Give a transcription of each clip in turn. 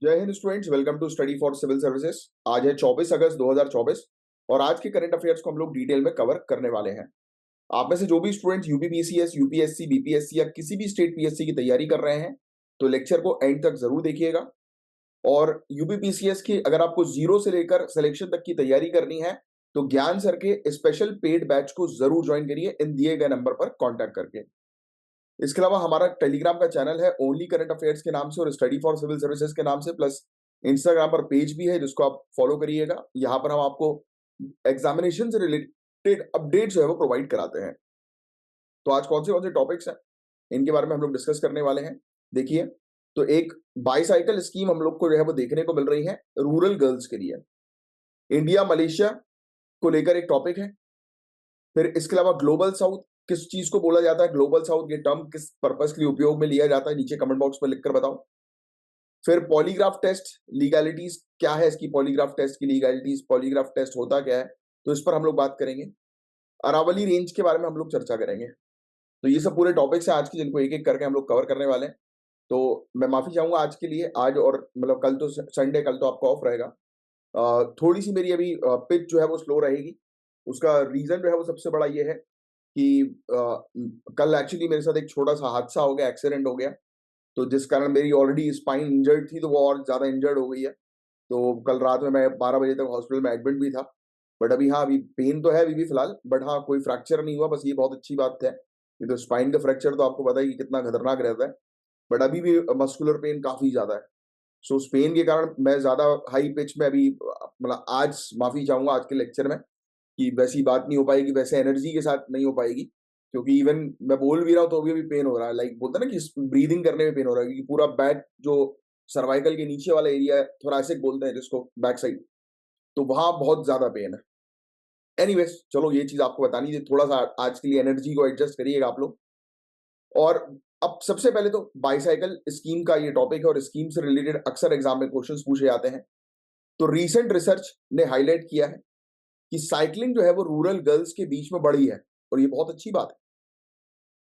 जय हिंद students, welcome to study for civil services. आज है 24 अगस्त 2024 और आज के करंट अफेयर्स को हम लोग डिटेल में कवर करने वाले हैं। आप में से जो भी स्टूडेंट्स यूपीपीसीएस, यूपीएससी, बीपीएससी या किसी भी स्टेट पीएससी की तैयारी कर रहे हैं तो लेक्चर को एंड तक जरूर देखिएगा। और यूपीपीसीएस की अगर आपको जीरो से लेकर सिलेक्शन तक की तैयारी करनी है तो ज्ञान सर के स्पेशल पेड बैच को जरूर ज्वाइन करिए इन दिए गए नंबर पर कॉन्टैक्ट करके। इसके अलावा हमारा टेलीग्राम का चैनल है ओनली करंट अफेयर्स के नाम से और स्टडी फॉर सिविल सर्विसेज के नाम से, प्लस इंस्टाग्राम पर पेज भी है जिसको आप फॉलो करिएगा। यहाँ पर हम आपको एग्जामिनेशन से रिलेटेड अपडेट जो है वो प्रोवाइड कराते हैं। तो आज कौन से टॉपिक्स हैं इनके बारे में हम लोग डिस्कस करने वाले हैं। देखिए, तो एक बाईसाइकिल स्कीम हम लोग को जो है वो देखने को मिल रही है रूरल गर्ल्स के लिए। इंडिया मलेशिया को लेकर एक टॉपिक है। फिर इसके अलावा ग्लोबल साउथ किस चीज को बोला जाता है, ग्लोबल साउथ ये टर्म किस पर्पस के लिए उपयोग में लिया जाता है, नीचे कमेंट बॉक्स में लिखकर बताओ। फिर पॉलीग्राफ टेस्ट लीगैलिटीज क्या है इसकी, पॉलीग्राफ टेस्ट की लीगैलिटीज, पॉलीग्राफ टेस्ट होता क्या है, तो इस पर हम लोग बात करेंगे। अरावली रेंज के बारे में हम लोग चर्चा करेंगे। तो ये सब पूरे टॉपिक्स हैं आज के जिनको एक एक करके हम लोग कवर करने वाले हैं। तो मैं माफी चाहूंगा आज के लिए, आज और मतलब कल तो संडे, कल तो आपको ऑफ रहेगा। थोड़ी सी मेरी अभी पिच जो है वो स्लो रहेगी। उसका रीजन जो है वो सबसे बड़ा ये है कि कल एक्चुअली मेरे साथ एक छोटा सा हादसा हो गया, एक्सीडेंट हो गया, तो जिस कारण मेरी ऑलरेडी स्पाइन इंजर्ड थी तो वो और ज़्यादा इंजर्ड हो गई है। तो कल रात में मैं 12 बजे तक हॉस्पिटल में एडमिट भी था। बट अभी हाँ, अभी पेन तो है अभी भी फिलहाल, बट हाँ कोई फ्रैक्चर नहीं हुआ, बस ये बहुत अच्छी बात है। नहीं तो स्पाइन का फ्रैक्चर तो आपको पता है कि कितना खतरनाक रहता है। बट अभी भी मस्कुलर पेन काफ़ी ज़्यादा है। सो उस पेन के कारण मैं ज़्यादा हाई पिच में अभी मतलब आज माफ़ी चाहूँगा आज के लेक्चर में कि वैसी बात नहीं हो पाएगी, वैसे एनर्जी के साथ नहीं हो पाएगी। क्योंकि इवन मैं बोल भी रहा हूँ तो अभी पेन हो रहा है, लाइक बोलते हैं ना कि ब्रीदिंग करने में पेन हो रहा है, क्योंकि पूरा बैक जो सर्वाइकल के नीचे वाला एरिया है, थोरैसिक बोलते हैं जिसको, बैक साइड, तो वहां बहुत ज्यादा पेन है। एनीवेज, चलो ये चीज आपको बतानी थी, थोड़ा सा आज के लिए एनर्जी को एडजस्ट करिएगा आप लोग। और अब सबसे पहले तो बाईसाइकिल स्कीम का ये टॉपिक है और स्कीम से रिलेटेड अक्सर एग्जाम में क्वेश्चंस पूछे जाते हैं। तो रीसेंट रिसर्च ने हाईलाइट किया है कि साइकिलिंग जो है वो रूरल गर्ल्स के बीच में बढ़ी है, और ये बहुत अच्छी बात है।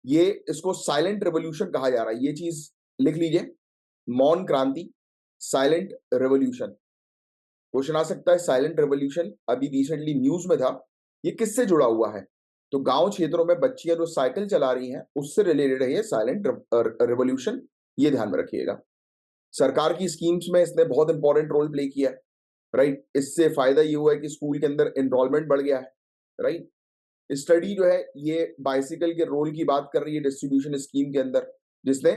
ये इसको साइलेंट रेवोल्यूशन कहा जा रहा है, ये चीज लिख लीजिए, मौन क्रांति, साइलेंट रेवोल्यूशन। क्वेश्चन आ सकता है साइलेंट रेवोल्यूशन अभी रिसेंटली न्यूज में था, ये किससे जुड़ा हुआ है? तो गांव क्षेत्रों में बच्चियां जो साइकिल चला रही हैं उससे रिलेटेड है ये साइलेंट रेवोल्यूशन, ये ध्यान में रखिएगा। सरकार की स्कीम्स में इसने बहुत इंपॉर्टेंट रोल प्ले किया है, राइट। इससे फायदा ये हुआ है कि स्कूल के अंदर एनरोलमेंट बढ़ गया है, राइट। स्टडी जो है ये बाइसिकल के रोल की बात कर रही है डिस्ट्रीब्यूशन स्कीम के अंदर, जिसने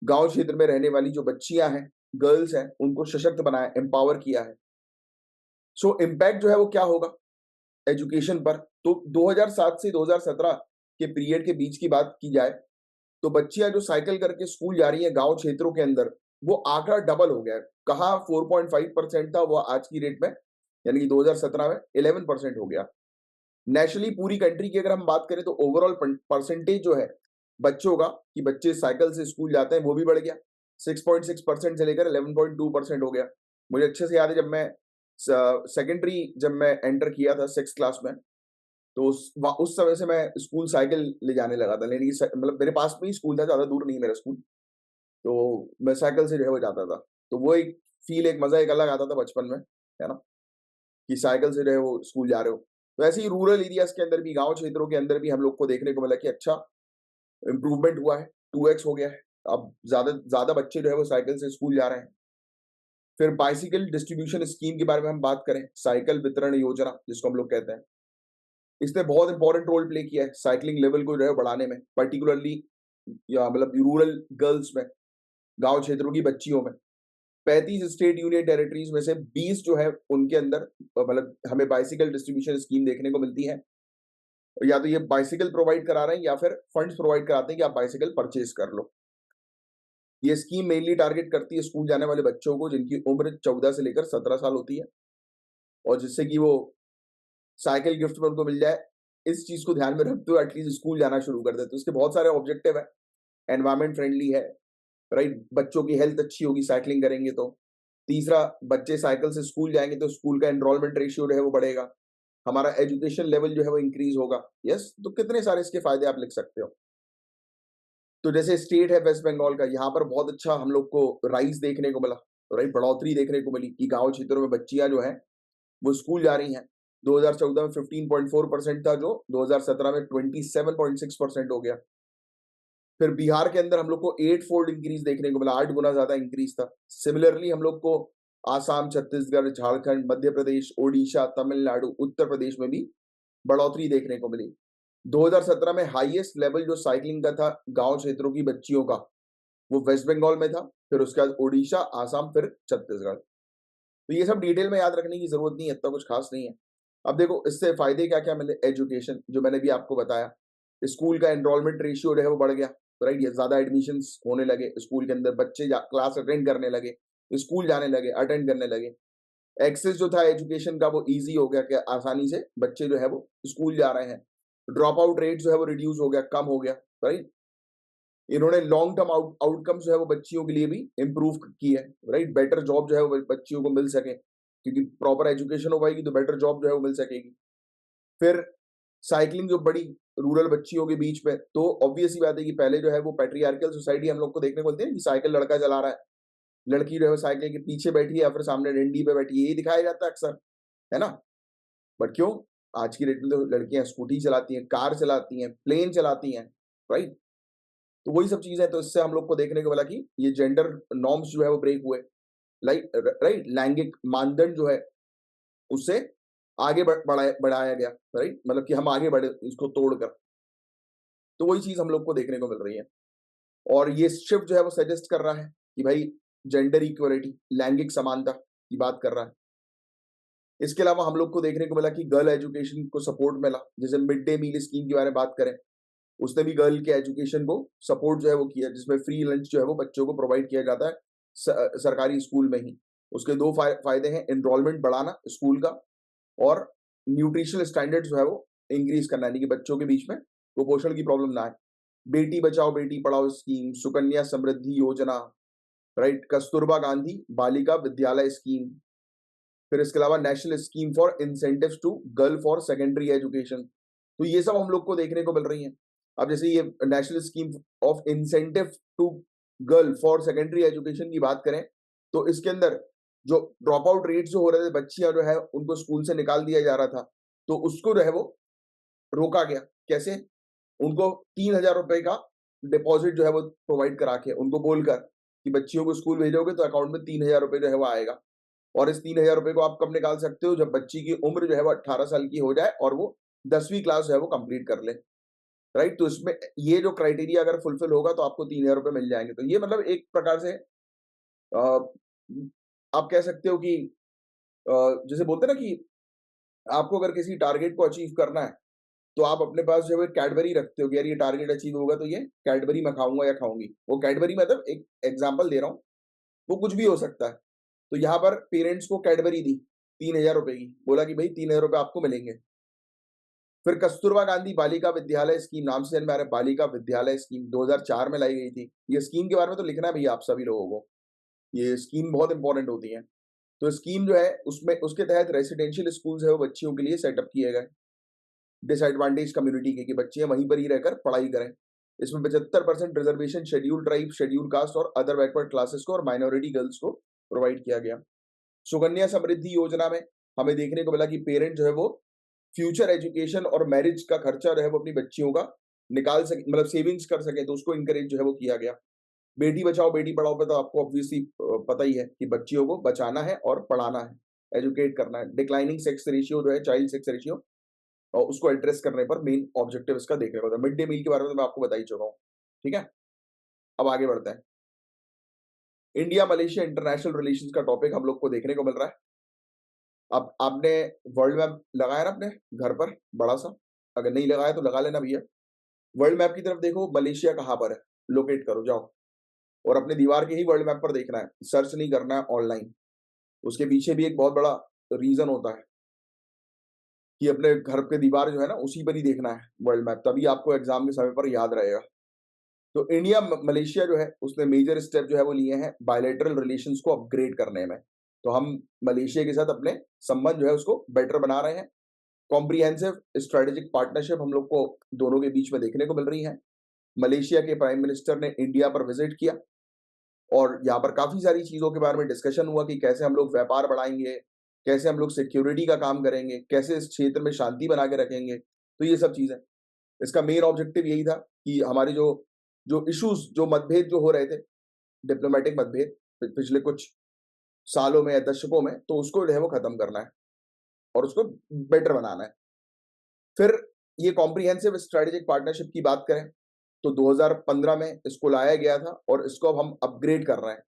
गांव क्षेत्र में रहने वाली जो बच्चियां हैं, गर्ल्स हैं, उनको सशक्त बनाया, एम्पावर किया है। सो इम्पैक्ट जो है वो क्या होगा एजुकेशन पर? तो 2007 से 2017 के पीरियड के बीच की बात की जाए तो बच्चियां जो साइकिल करके स्कूल जा रही हैं गांव क्षेत्रों के अंदर, वो आंकड़ा डबल हो गया है। कहा 4.5% था वो आज की रेट में, यानी कि 2017 में 11% हो गया। नेशनली पूरी कंट्री की अगर हम बात करें तो ओवरऑल परसेंटेज जो है बच्चों का कि बच्चे साइकिल से स्कूल जाते हैं वो भी बढ़ गया। 6.6% से लेकर 11.2% हो गया। मुझे अच्छे से याद है जब मैं सेकेंडरी जब मैं एंटर किया था 6th क्लास में, तो उस समय से मैं स्कूल साइकिल ले जाने लगा था, लेने की मतलब मेरे पास में ही स्कूल था, ज्यादा दूर नहीं मेरा स्कूल, तो मैं साइकिल से जो है वो जाता था। तो वो एक फील, एक मजा एक अलग आता था बचपन में, है ना, कि साइकिल से जो है वो स्कूल जा रहे हो। तो ऐसे ही रूरल एरियाज के अंदर भी, गांव क्षेत्रों के अंदर भी हम लोग को देखने को मिला कि अच्छा इंप्रूवमेंट हुआ है, 2x हो गया है। अब ज्यादा ज्यादा बच्चे जो है वो साइकिल से स्कूल जा रहे हैं। फिर बाइसिकल डिस्ट्रीब्यूशन स्कीम के बारे में हम बात करें, साइकिल वितरण योजना जिसको हम लोग कहते हैं, इसने बहुत इंपॉर्टेंट रोल प्ले किया है साइकिलिंग लेवल को जो है बढ़ाने में, पर्टिकुलरली या मतलब रूरल गर्ल्स में, गांव क्षेत्रों की बच्चियों में। 35 स्टेट यूनियन टेरिटरीज में से 20 जो है उनके अंदर मतलब हमें बाइसिकल डिस्ट्रीब्यूशन स्कीम देखने को मिलती है। या तो ये बाइसिकल प्रोवाइड करा रहे हैं या फिर फंड्स प्रोवाइड कराते हैं कि आप बाइसिकल परचेज कर लो। ये स्कीम मेनली टारगेट करती है स्कूल जाने वाले बच्चों को जिनकी उम्र 14 से लेकर 17 साल होती है, और जिससे कि वो साइकिल गिफ्ट में उनको मिल जाए, इस चीज को ध्यान में रखते हुए एटलीस्ट स्कूल जाना शुरू कर देते। तो उसके बहुत सारे ऑब्जेक्टिव है। एनवायरमेंट फ्रेंडली है, राइट, बच्चों की हेल्थ अच्छी होगी साइकिलिंग करेंगे तो। तीसरा, बच्चे साइकिल से स्कूल जाएंगे तो स्कूल का एनरोलमेंट रेशियो जो है वो बढ़ेगा, हमारा एजुकेशन लेवल जो है वो इंक्रीज होगा। यस, तो कितने सारे इसके फायदे आप लिख सकते हो। तो जैसे स्टेट है वेस्ट बंगाल का, यहाँ पर बहुत अच्छा हम लोग को राइज देखने को मिला, राइट, बढ़ोतरी देखने को मिली कि गाँव क्षेत्रों में बच्चियाँ जो हैं, वो स्कूल जा रही हैं। 2014 में 15.4% था, जो 2017 में 27.6% हो गया। फिर बिहार के अंदर हम लोग को 8 फोल्ड इंक्रीज़ देखने को मिला, 8 गुना ज़्यादा इंक्रीज़ था। सिमिलरली हम लोग को आसाम, छत्तीसगढ़, झारखंड, मध्य प्रदेश, ओडिशा, तमिलनाडु, उत्तर प्रदेश में भी बढ़ोतरी देखने को मिली। 2017 में हाईएस्ट लेवल जो साइक्लिंग का था गाँव क्षेत्रों की बच्चियों का, वो वेस्ट बंगाल में था, फिर उसके बाद ओडिशा, आसाम, फिर छत्तीसगढ़। तो ये सब डिटेल में याद रखने की ज़रूरत नहीं है, इतना कुछ खास नहीं है। अब देखो इससे फ़ायदे क्या-क्या मिले, एजुकेशन जो मैंने भी आपको बताया, स्कूल का एनरोलमेंट रेशियो जो है वो बढ़ गया, राइट? ये ज़्यादा एडमिशन्स होने लगे स्कूल के अंदर, बच्चे जा क्लास अटेंड करने लगे, स्कूल जाने लगे, अटेंड करने लगे। एक्सेस जो था एजुकेशन का वो ईज़ी हो गया कि आसानी से बच्चे जो है वो स्कूल जा रहे हैं। ड्रॉप आउट रेट जो है वो रिड्यूस हो गया, कम हो गया, राइट? इन्होंने लॉन्ग टर्म आउटकम्स जो है वो बच्चियों के लिए भी इम्प्रूव की है, राइट? बेटर जॉब जो है वो बच्चियों को मिल सके, क्योंकि प्रॉपर एजुकेशन हो पाएगी तो बेटर जॉब जो है वो मिल सकेगी। फिर साइक्लिंग जो बढ़ी रूरल बच्चियों के बीच में, तो ऑब्वियस सी बात है कि पहले जो है वो पैट्रियार्कल सोसाइटी हम लोग को देखने को मिलती है कि साइकिल लड़का चला रहा है, लड़की जो है वो साइकिल के पीछे बैठी है या फिर सामने डंडी पे बैठी है, यही दिखाया जाता है अक्सर, है ना? बट क्यों? आज की डेट में तो लड़कियां स्कूटी चलाती हैं, कार चलाती हैं, प्लेन चलाती हैं, राइट? तो वही सब चीजें, तो इससे हम लोग को देखने को मिला कि ये जेंडर नॉर्म्स जो है वो ब्रेक हुए, राइट? लैंगिक मानदंड जो है उससे आगे बढ़ाया गया, राइट? मतलब कि हम आगे बढ़े इसको तोड़कर। तो वही चीज हम लोग को देखने को मिल रही है, और ये शिफ्ट जो है वो सजेस्ट कर रहा है कि भाई जेंडर इक्वलिटी, लैंगिक समानता की बात कर रहा है। इसके अलावा हम लोग को देखने को मिला कि गर्ल एजुकेशन को सपोर्ट मिला, जैसे मिड डे मील स्कीम के बारे में बात करें, उसने भी गर्ल के एजुकेशन को सपोर्ट जो है वो किया, जिसमें फ्री लंच जो है वो बच्चों को प्रोवाइड किया जाता है सरकारी स्कूल में ही। उसके दो फायदे हैं, एनरोलमेंट बढ़ाना स्कूल का, और न्यूट्रिशनल स्टैंडर्ड जो है वो इंक्रीज करना, यानी कि बच्चों के बीच में कुपोषण की प्रॉब्लम ना आए। बेटी बचाओ बेटी पढ़ाओ स्कीम, सुकन्या समृद्धि योजना, राइट, कस्तूरबा गांधी बालिका विद्यालय स्कीम, फिर इसके अलावा national scheme for incentives to girl for secondary education. तो ये सब हम लोग को देखने को मिल रही हैं। अब जैसे ये national scheme of incentive to girl for secondary education की बात करें, तो इसके अंदर जो ड्रॉप आउट रेट्स जो हो रहे थे, बच्चियां जो है उनको स्कूल से निकाल दिया जा रहा था, तो उसको जो है वो रोका गया। कैसे? उनको 3,000 रुपए का डिपॉजिट जो है वो प्रोवाइड करा के, उनको बोलकर कि बच्चियों को स्कूल भेजोगे तो अकाउंट में 3,000 रुपए जो है वो आएगा, और इस 3,000 रुपए को आप कब निकाल सकते हो? जब बच्ची की उम्र जो है वो 18 साल की हो जाए और वो 10वीं क्लास जो है वो कंप्लीट कर ले, राइट? तो इसमें ये जो क्राइटेरिया अगर फुलफिल होगा तो आपको 3,000 रुपए मिल जाएंगे। तो ये मतलब एक प्रकार से आप कह सकते हो कि जैसे बोलते हैं ना कि आपको अगर किसी टारगेट को अचीव करना है, तो आप अपने पास जो है कैडबरी रखते हो कि यार ये टारगेट अचीव होगा तो ये कैडबरी मैं खाऊँगा या खाऊँगी। वो कैडबरी मतलब एक एग्ज़ाम्पल दे रहा हूँ, वो कुछ भी हो सकता है। तो यहाँ पर पेरेंट्स को कैडबरी दी 3,000 रुपए की, बोला कि भाई 3,000 रुपए आपको मिलेंगे। फिर कस्तूरबा गांधी बालिका विद्यालय स्कीम, नाम से जानने में आ रहा है, बालिका विद्यालय स्कीम 2004 में लाई गई थी। ये स्कीम के बारे में तो लिखना है भैया आप सभी लोगों को, ये स्कीम बहुत इंपॉर्टेंट होती है। तो स्कीम जो है उसमें उसके तहत रेसिडेंशियल स्कूल्स है वो बच्चियों के लिए सेटअप किए गए, डिसएडवांटेज कम्युनिटी के, कि बच्चियां वहीं पर ही रहकर पढ़ाई करें। इसमें 75% reservation schedule tribe, schedule caste और अदर बैकवर्ड क्लासेस को और माइनॉरिटी गर्ल्स को प्रोवाइड किया गया। सुकन्या समृद्धि योजना में हमें देखने को मिला कि पेरेंट जो है वो फ्यूचर एजुकेशन और मैरिज का खर्चा जो है वो अपनी बच्चियों का निकाल सके, मतलब सेविंग्स कर सके, तो उसको इनकरेज जो है वो किया गया। बेटी बचाओ बेटी पढ़ाओ पे तो आपको ऑब्वियसली पता ही है कि बच्चियों को बचाना है और पढ़ाना है, एजुकेट करना है। डिक्लाइनिंग सेक्स रेशियो जो है, चाइल्ड सेक्स रेशियो, और उसको एड्रेस करने पर मेन ऑब्जेक्टिव इसका देखने को मिलता है। मिड डे मील के बारे में तो मैं आपको बता ही चुका हूँ, ठीक है? अब आगे बढ़ते हैं। इंडिया मलेशिया इंटरनेशनल रिलेशंस का टॉपिक हम लोग को देखने को मिल रहा है। अब आपने वर्ल्ड मैप लगाया ना अपने घर पर बड़ा सा? अगर नहीं लगाया तो लगा लेना भैया। वर्ल्ड मैप की तरफ देखो, मलेशिया कहाँ पर है, लोकेट करो जाओ, और अपने दीवार के ही वर्ल्ड मैप पर देखना है, सर्च नहीं करना है ऑनलाइन। उसके पीछे भी एक बहुत बड़ा रीजन होता है कि अपने घर के दीवार जो है ना उसी पर ही देखना है वर्ल्ड मैप, तभी आपको एग्जाम के समय पर याद रहेगा। तो इंडिया मलेशिया जो है उसने मेजर स्टेप जो है वो लिए हैं बायलैटरल रिलेशंस को अपग्रेड करने में। तो हम मलेशिया के साथ अपने संबंध जो है उसको बेटर बना रहे हैं। कॉम्प्रिहेंसिव स्ट्रेटेजिक पार्टनरशिप हम लोग को दोनों के बीच में देखने को मिल रही है। मलेशिया के प्राइम मिनिस्टर ने इंडिया पर विजिट किया, और यहाँ पर काफी सारी चीजों के बारे में डिस्कशन हुआ कि कैसे हम लोग व्यापार बढ़ाएंगे, कैसे हम लोग सिक्योरिटी का काम करेंगे, कैसे इस क्षेत्र में शांति बना के रखेंगे। तो ये सब चीजें, इसका मेन ऑब्जेक्टिव यही था कि हमारे जो जो इश्यूज, जो मतभेद जो हो रहे थे, डिप्लोमेटिक मतभेद पिछले कुछ सालों में या दशकों में, तो उसको जो है वो खत्म करना है और उसको बेटर बनाना है। फिर ये कॉम्प्रिहेंसिव स्ट्रेटेजिक पार्टनरशिप की बात करें तो 2015 में इसको लाया गया था और इसको अब हम अपग्रेड कर रहे हैं,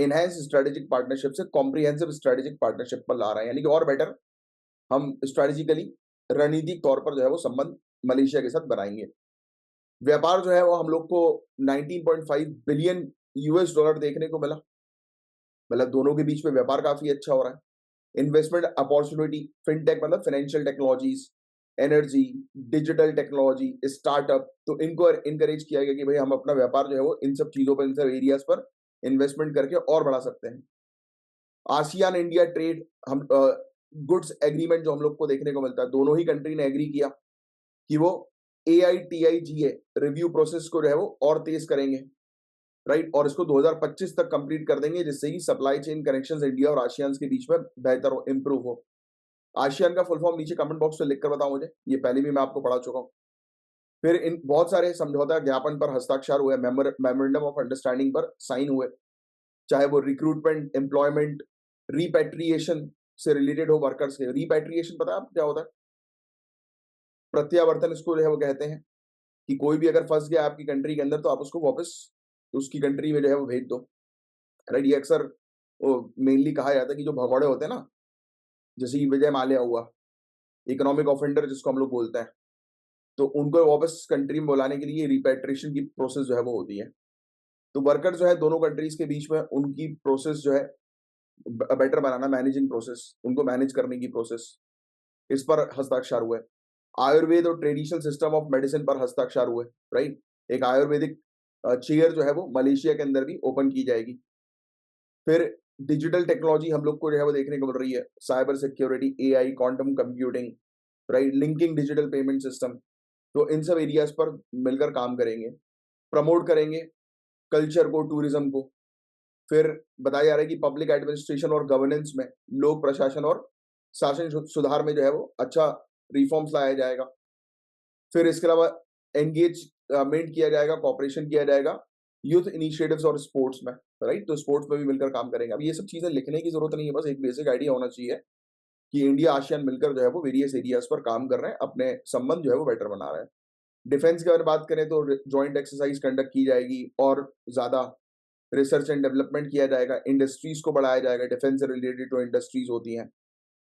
इनहैंस स्ट्रेटेजिक पार्टनरशिप से कॉम्प्रिहेंसिव स्ट्रेटेजिक पार्टनरशिप पर ला रहे हैं, यानी कि और बेटर हम स्ट्रेटेजिकली रणनीतिक तौर पर जो है वो संबंध मलेशिया के साथ बनाएंगे। व्यापार जो है वो हम लोग को 19.5 बिलियन यूएस डॉलर देखने को मिला, मतलब दोनों के बीच में व्यापार काफी अच्छा हो रहा है। इन्वेस्टमेंट अपॉर्चुनिटी, फिनटेक मतलब financial technologies, energy, digital technology, startup, तो इनको इनकरेज किया गया कि भाई हम अपना व्यापार जो है वो इन सब चीजों पर, इन सब एरियाज पर इन्वेस्टमेंट करके और बढ़ा सकते हैं। आसियान इंडिया ट्रेड, हम गुड्स एग्रीमेंट जो हम लोग को देखने को मिलता है, दोनों ही कंट्री ने एग्री किया कि वो AITIGA रिव्यू प्रोसेस को जो है वो और तेज करेंगे, राइट, और इसको 2025 तक कंप्लीट कर देंगे, जिससे कि सप्लाई चेन कनेक्शंस इंडिया और आसियान के बीच में बेहतर हो, इंप्रूव हो। आसियान का फुल फॉर्म नीचे कमेंट बॉक्स में लिखकर बताओ मुझे, ये पहले भी मैं आपको पढ़ा चुका हूँ। फिर इन बहुत सारे समझौता ज्ञापन पर हस्ताक्षर हुए, मेमोरेंडम ऑफ अंडरस्टैंडिंग पर साइन हुए, चाहे वो रिक्रूटमेंट, एम्प्लॉयमेंट, रिपेट्रिएशन से रिलेटेड हो वर्कर्स के। रिपेट्रिएशन पता है आपको क्या होता है? प्रत्यावर्तन इसको जो है वो कहते हैं, कि कोई भी अगर फंस गया आपकी कंट्री के अंदर तो आप उसको वापस उसकी कंट्री में जो है वो भेज दो, राइट। ये अक्सर मेनली कहा जाता है कि जो भगौड़े होते हैं ना, जैसे कि विजय माल्या हुआ, इकोनॉमिक ऑफेंडर जिसको हम लोग बोलते हैं, तो उनको वापस कंट्री में बुलाने के लिए रिपेट्रिएशन की प्रोसेस जो है वो होती है। तो वर्कर जो है दोनों कंट्रीज के बीच में उनकी प्रोसेस जो है बेटर बनाना, मैनेजिंग प्रोसेस, उनको मैनेज करने की प्रोसेस, इस पर हस्ताक्षर हुए। आयुर्वेद और ट्रेडिशनल सिस्टम ऑफ मेडिसिन पर हस्ताक्षर हुए, राइट। एक आयुर्वेदिक चेयर जो है वो मलेशिया के अंदर भी ओपन की जाएगी। फिर डिजिटल टेक्नोलॉजी हम लोग को जो है वो देखने को मिल रही है, cyber security, AI, quantum computing, right, linking digital payment system, तो इन सब एरियाज पर मिलकर काम करेंगे। प्रमोट करेंगे कल्चर को, टूरिज्म को। फिर बताया जा रहा है कि पब्लिक एडमिनिस्ट्रेशन और गवर्नेंस में, लोक प्रशासन और शासन सुधार में जो है वो अच्छा रिफॉर्म्स लाया जाएगा। फिर इसके अलावा एंगेजमेंट किया जाएगा, कॉपरेशन किया जाएगा यूथ इनिशिएटिव्स और स्पोर्ट्स में, राइट, तो स्पोर्ट्स में भी मिलकर काम करेंगे। अब ये सब चीजें लिखने की जरूरत नहीं है, बस एक बेसिक आइडिया होना चाहिए कि इंडिया आसियान मिलकर जो है वो वेरियस एरियाज पर काम कर रहे हैं, अपने संबंध जो है वो बेटर बना रहे हैं। डिफेंस की अगर बात करें तो जॉइंट एक्सरसाइज कंडक्ट की जाएगी और ज्यादा रिसर्च एंड डेवलपमेंट किया जाएगा, इंडस्ट्रीज को बढ़ाया जाएगा, डिफेंस से रिलेटेड जो इंडस्ट्रीज होती हैं,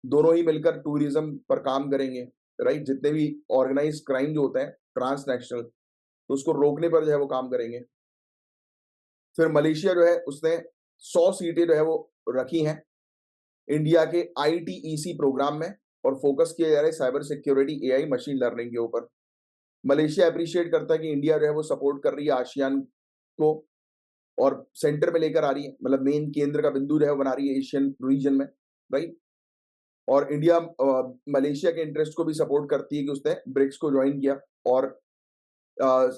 दोनों ही मिलकर टूरिज्म पर काम करेंगे, राइट। जितने भी ऑर्गेनाइज क्राइम जो होते हैं ट्रांसनेशनल, तो उसको रोकने पर जो है वो काम करेंगे। फिर मलेशिया जो है उसने 100 सीटें जो है वो रखी हैं इंडिया के ITEC प्रोग्राम में, और फोकस किया जा रहा है cyber security, AI, machine learning के ऊपर। मलेशिया अप्रिशिएट करता है कि इंडिया जो है वो सपोर्ट कर रही है आसियान को और सेंटर में लेकर आ रही है, मतलब मेन केंद्र का बिंदु जो है बना रही है एशियन रीजन में, राइट। और इंडिया मलेशिया के इंटरेस्ट को भी सपोर्ट करती है कि उसने ब्रिक्स को ज्वाइन किया, और अ,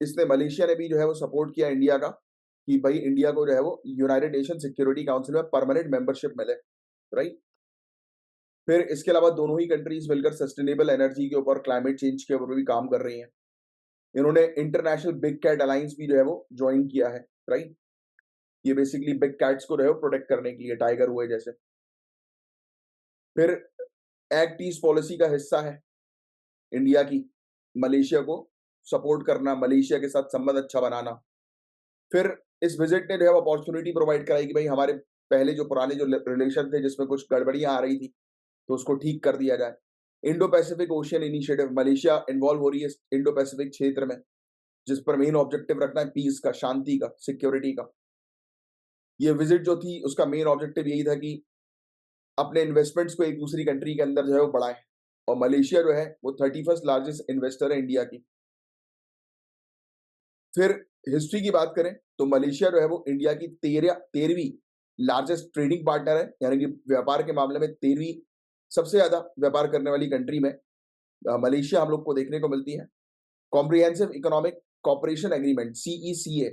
इसने मलेशिया ने भी जो है वो सपोर्ट किया इंडिया का कि भाई इंडिया को जो है वो यूनाइटेड नेशन सिक्योरिटी काउंसिल में परमानेंट मेंबरशिप मिले, राइट। फिर इसके अलावा दोनों ही कंट्रीज मिलकर सस्टेनेबल एनर्जी के ऊपर, क्लाइमेट चेंज के ऊपर भी काम कर रही हैं। इन्होंने इंटरनेशनल बिग कैट अलायंस भी जो है वो ज्वाइन किया है, राइट। ये बेसिकली बिग कैट्स को जो है वो प्रोटेक्ट करने के लिए, टाइगर हुए जैसे। फिर एक्ट ईस्ट पॉलिसी का हिस्सा है इंडिया की मलेशिया को सपोर्ट करना, मलेशिया के साथ संबंध अच्छा बनाना। फिर इस विजिट ने जो है अपॉर्चुनिटी प्रोवाइड कराई कि भाई हमारे पहले जो पुराने जो रिलेशन थे जिसमें कुछ गड़बड़ियां आ रही थी, तो उसको ठीक कर दिया जाए। Indo Pacific ocean initiative, Malaysia involve हो रही है इंडो पैसिफिक क्षेत्र में, जिस पर मेन ऑब्जेक्टिव रखना है पीस का, शांति का, सिक्योरिटी का। ये विजिट जो थी उसका मेन ऑब्जेक्टिव यही था कि अपने इन्वेस्टमेंट्स को एक दूसरी कंट्री के अंदर जो है वो बढ़ाएं, और मलेशिया जो है वो 31st लार्जेस्ट इन्वेस्टर है इंडिया की। फिर हिस्ट्री की बात करें तो मलेशिया जो है वो इंडिया की 13वीं लार्जेस्ट ट्रेडिंग पार्टनर है, यानी कि व्यापार के मामले में 13वीं सबसे ज्यादा व्यापार करने वाली कंट्री में मलेशिया हम लोग को देखने को मिलती है। Comprehensive economic cooperation agreement, CECA,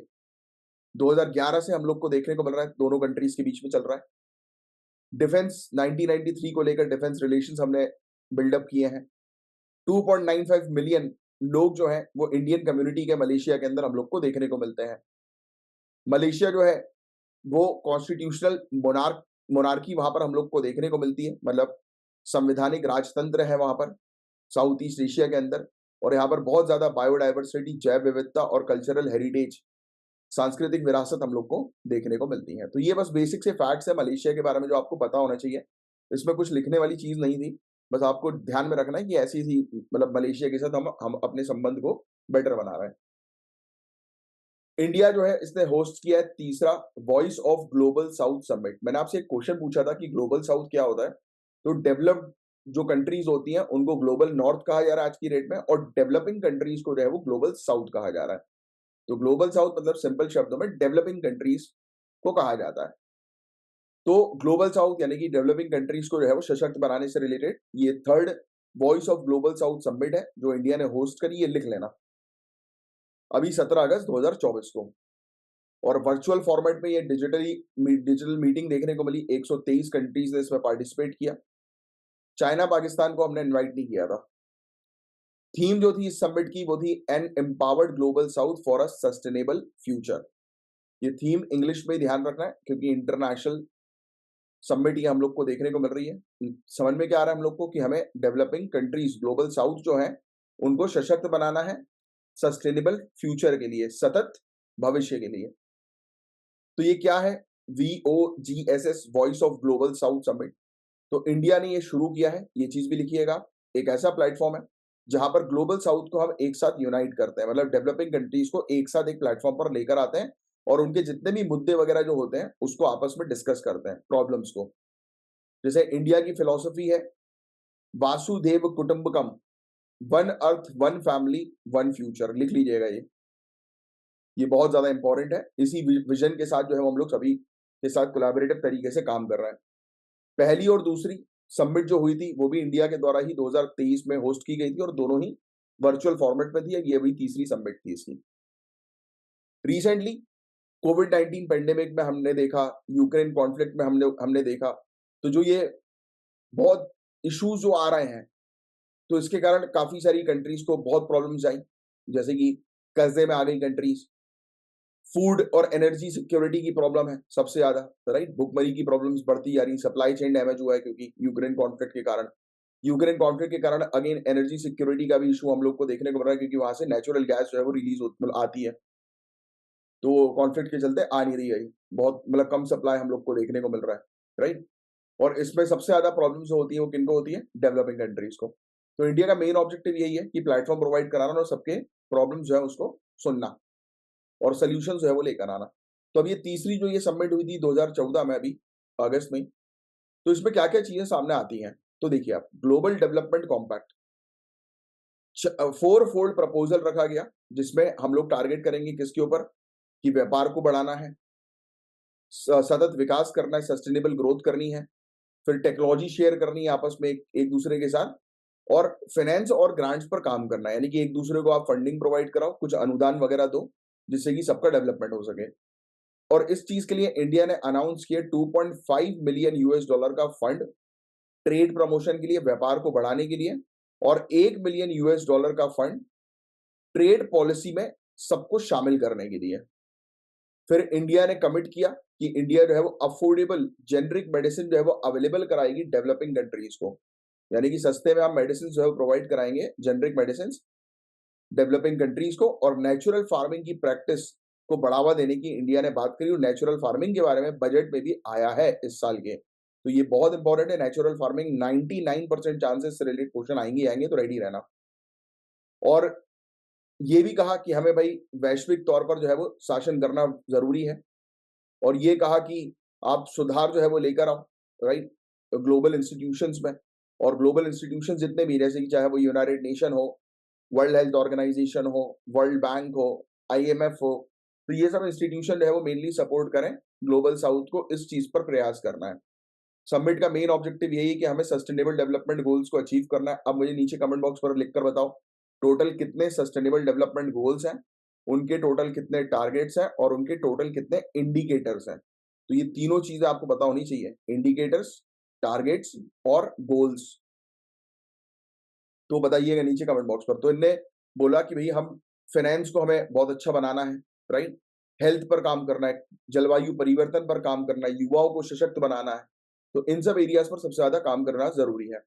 2011 से हम लोग को देखने को मिल रहा है दोनों कंट्रीज के बीच में चल रहा है। डिफेंस 1993 को लेकर डिफेंस रिलेशंस हमने बिल्डअप किए हैं। 2.95 मिलियन लोग जो हैं वो इंडियन कम्युनिटी के मलेशिया के अंदर हम लोग को देखने को मिलते हैं। मलेशिया जो है वो कॉन्स्टिट्यूशनल मोनार्की वहां पर हम लोग को देखने को मिलती है, मतलब संवैधानिक राजतंत्र है वहां पर साउथ ईस्ट एशिया के अंदर। और यहाँ पर बहुत ज्यादा बायोडाइवर्सिटी, जैव विविधता और कल्चरल हेरिटेज, सांस्कृतिक विरासत हम लोग को देखने को मिलती है। तो ये बस बेसिक से फैक्ट्स है मलेशिया के बारे में जो आपको पता होना चाहिए। इसमें कुछ लिखने वाली चीज नहीं थी, बस आपको ध्यान में रखना है कि ऐसी थी, मतलब मलेशिया के साथ हम अपने संबंध को बेटर बना रहे हैं। इंडिया जो है इसने होस्ट किया है तीसरा voice of global south summit. मैंने आपसे एक क्वेश्चन पूछा था कि ग्लोबल साउथ क्या होता है, तो डेवलप्ड जो कंट्रीज होती हैं उनको ग्लोबल नॉर्थ कहा जा रहा है आज की डेट में, और डेवलपिंग कंट्रीज को जो है वो ग्लोबल साउथ कहा जा रहा है। तो ग्लोबल साउथ मतलब सिंपल शब्दों में डेवलपिंग कंट्रीज को कहा जाता है। तो ग्लोबल साउथ यानी कि डेवलपिंग कंट्रीज को जो है वो सशक्त बनाने से रिलेटेड ये third voice of global south summit है जो इंडिया ने होस्ट करी, ये लिख लेना, अभी 17 अगस्त 2024 को। और वर्चुअल फॉर्मेट में ये डिजिटल मीटिंग देखने को मिली। 123 कंट्रीज ने इसमें पार्टिसिपेट किया। चाइना पाकिस्तान को हमने इनवाइट नहीं किया था। थीम जो थी इस समिट की वो थी an empowered global south for a sustainable future. ये थीम इंग्लिश में ध्यान रखना है क्योंकि इंटरनेशनल समिट ये हम लोग को देखने को मिल रही है। समझ में क्या आ रहा है हम लोग को कि हमें डेवलपिंग कंट्रीज ग्लोबल साउथ जो है उनको सशक्त बनाना है सस्टेनेबल फ्यूचर के लिए, सतत भविष्य के लिए। तो ये क्या है, VOGSS voice of global south summit. तो इंडिया ने ये शुरू किया है, ये चीज भी लिखिएगा। एक ऐसा प्लेटफॉर्म है जहां पर ग्लोबल साउथ को हम एक साथ यूनाइट करते हैं, मतलब डेवलपिंग कंट्रीज को एक साथ एक प्लेटफॉर्म पर लेकर आते हैं और उनके जितने भी मुद्दे वगैरह जो होते हैं उसको आपस में डिस्कस करते हैं, प्रॉब्लम्स को। जैसे इंडिया की फिलॉसफी है वासुदेव कुटुंबकम, one earth one family one future, लिख लीजिएगा ये बहुत ज्यादा इंपॉर्टेंट है। इसी विजन के साथ जो है हम लोग सभी के साथ कोलैबोरेटिव तरीके से काम कर रहे हैं। पहली और दूसरी समिट जो हुई थी वो भी इंडिया के द्वारा ही 2023 में होस्ट की गई थी और दोनों ही वर्चुअल फॉर्मेट में थी। ये भी तीसरी समिट थी इसकी। रिसेंटली कोविड-19 पेंडेमिक में हमने देखा, यूक्रेन कॉन्फ्लिक्ट में हमने देखा, तो जो ये बहुत इश्यूज जो आ रहे हैं, तो इसके कारण काफी सारी कंट्रीज को बहुत प्रॉब्लम्स आई, जैसे कि कर्जे में आ गई कंट्रीज। फूड और एनर्जी सिक्योरिटी की प्रॉब्लम है सबसे ज्यादा, राइट। भुखमरी की प्रॉब्लम्स बढ़ती जा रही, सप्लाई चेन डैमेज हुआ है क्योंकि यूक्रेन कॉन्फ्लिक्ट के कारण अगेन एनर्जी सिक्योरिटी का भी इशू हम लोग को देखने को मिल रहा है क्योंकि वहां से नेचुरल गैस जो है वो मतलब आती है, तो कॉन्फ्लिक्ट के चलते आ नहीं रही है, बहुत मतलब कम सप्लाई हम लोग को देखने को मिल रहा है, राइट। और इसमें सबसे ज्यादा प्रॉब्लम जो होती है वो किनको होती है, डेवलपिंग कंट्रीज को। तो इंडिया का मेन ऑब्जेक्टिव यही है कि प्लेटफॉर्म प्रोवाइड कराना और सबके प्रॉब्लम जो है उसको सुनना और सोल्यूशन जो है वो लेकर आना। तो अब ये तीसरी जो ये सबमिट हुई थी 2014 में, अभी अगस्त में, तो इसमें क्या क्या चीजें सामने आती हैं, तो देखिए आप, global development compact 4 fold proposal रखा गया जिसमें हम लोग टारगेट करेंगे किसके ऊपर, कि व्यापार को बढ़ाना है, सतत विकास करना है, सस्टेनेबल ग्रोथ करनी है, फिर टेक्नोलॉजी शेयर करनी है आपस में एक दूसरे के साथ, और फाइनेंस और ग्रांट्स पर काम करना है, यानी कि एक दूसरे को आप फंडिंग प्रोवाइड कराओ, कुछ अनुदान वगैरह दो जिससे कि सबका डेवलपमेंट हो सके। और इस चीज के लिए इंडिया ने अनाउंस किया 2.5 मिलियन यूएस डॉलर का फंड ट्रेड प्रमोशन के लिए, व्यापार को बढ़ाने के लिए, और 1 मिलियन यूएस डॉलर का फंड ट्रेड पॉलिसी में सबको शामिल करने के लिए। फिर इंडिया ने कमिट किया कि इंडिया जो है वो अफोर्डेबल जेनरिक मेडिसिन जो है वो अवेलेबल कराएगी डेवलपिंग कंट्रीज को, यानी कि सस्ते में आप मेडिसिन जो है प्रोवाइड कराएंगे, जेनरिक मेडिसिन डेवलपिंग कंट्रीज को। और नेचुरल फार्मिंग की प्रैक्टिस को बढ़ावा देने की इंडिया ने बात करी, और नेचुरल फार्मिंग के बारे में बजट में भी आया है इस साल के। तो ये बहुत इंपॉर्टेंट है, नेचुरल फार्मिंग 99% चांसेस से रिलेटेड क्वेश्चन आएंगे, तो रेडी रहना। और ये भी कहा कि हमें भाई वैश्विक तौर पर जो है वो शासन करना जरूरी है, और ये कहा कि आप सुधार जो है वो लेकर आओ, राइट, ग्लोबल इंस्टीट्यूशंस में। और ग्लोबल इंस्टीट्यूशन जितने भी, जैसे कि चाहे वो यूनाइटेड नेशन हो, वर्ल्ड हेल्थ ऑर्गेनाइजेशन हो, वर्ल्ड बैंक हो, IMF हो, तो ये सब इंस्टीट्यूशन जो है वो मेनली सपोर्ट करें ग्लोबल साउथ को, इस चीज पर प्रयास करना है। समिट का मेन ऑब्जेक्टिव यही है कि हमें सस्टेनेबल डेवलपमेंट गोल्स को अचीव करना है। अब मुझे नीचे कमेंट बॉक्स पर लिखकर बताओ टोटल कितने सस्टेनेबल डेवलपमेंट गोल्स हैं उनके टोटल कितने टारगेट्स हैं और उनके टोटल कितने इंडिकेटर्स हैं। तो ये तीनों चीजें आपको पता होनी चाहिए, इंडिकेटर्स, टारगेट्स और गोल्स। तो बताइएगा नीचे कमेंट बॉक्स पर। तो इनने बोला कि भाई हम फाइनेंस को हमें बहुत अच्छा बनाना है, राइट, हेल्थ पर काम करना है, जलवायु परिवर्तन पर काम करना है, युवाओं को सशक्त बनाना है। तो इन सब एरियाज पर सबसे ज्यादा काम करना जरूरी है।